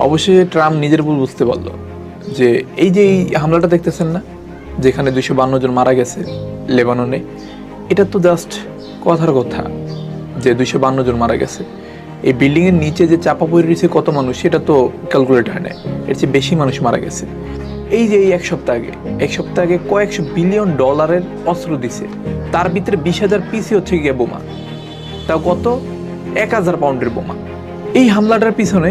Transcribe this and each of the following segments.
অবশ্যই ট্রাম্প নিজের ভুল বুঝতে পারলো যে এই যে এই হামলাটা দেখতেছেন না, যেখানে 252 জন মারা গেছে লেবাননে, এটা তো জাস্ট কথার কথা যে 252 জন মারা গেছে। এই বিল্ডিংয়ের নিচে যে চাপা পড়ে রয়েছে কত মানুষ, সেটা তো ক্যালকুলেট হয় না, এর চেয়ে বেশি মানুষ মারা গেছে। এই যে এই এক সপ্তাহ আগে কয়েকশো বিলিয়ন ডলারের অস্ত্র দিছে, তার ভিতরে 20,000 পিসই হচ্ছে গিয়ে বোমা, তাও কত 1,000 পাউন্ডের বোমা। এই হামলাটার পিছনে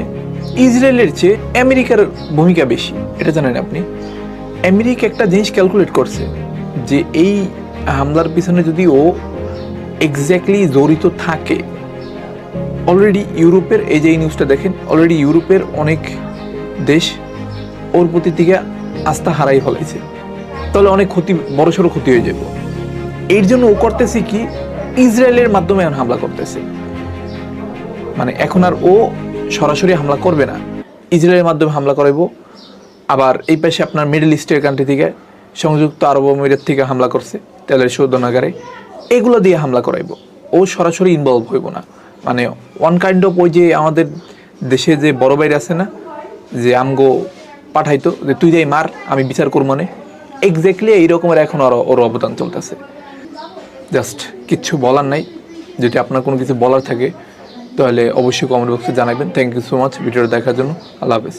ইসরায়েলের চেয়ে আমেরিকার ভূমিকা বেশি, এটা জানেন আপনি? আমেরিকা একটা জিনিস ক্যালকুলেট করছে যে এই হামলার পিছনে যদি ও এক্স্যাক্টলি জড়িত থাকে, অলরেডি ইউরোপের, এই যে এই নিউজটা দেখেন, অলরেডি ইউরোপের অনেক দেশ ওর প্রতি থেকে আস্থা হারাই ফেলাইছে, তাহলে অনেক বড়সড় ক্ষতি হয়ে যাবে। এর জন্য ও করতেছে কি, ইসরায়েলের মাধ্যমে এখন হামলা করতেছে। মানে এখন আর ও সরাসরি হামলা করবে না, ইসরায়েলের মাধ্যমে হামলা করাইবো। আবার এই পাশে আপনার মিডল ইস্টের কান্ট্রি থেকে, সংযুক্ত আরব আমিরাত থেকে হামলা করছে তেলের শোধনাগারে, এগুলো দিয়ে হামলা করাইবো। ও সরাসরি ইনভলভ হইব না। মানে ওয়ান কাইন্ড অফ ওই যে আমাদের দেশে যে বড় ভাইরা আছে না, যে আমগো পাঠাইতো যে তুই যাই মার, আমি বিচার করব, মানে এক্স্যাক্টলি এইরকমের এখন ওর অবদান চলতেছে। জাস্ট কিচ্ছু বলার নাই। যদি আপনার কোনো কিছু বলার থাকে তাহলে অবশ্যই কমেন্ট বক্সে জানাবেন। থ্যাংক ইউ সো মাচ ভিডিওটা দেখার জন্য। আল্লাহ হাফেজ।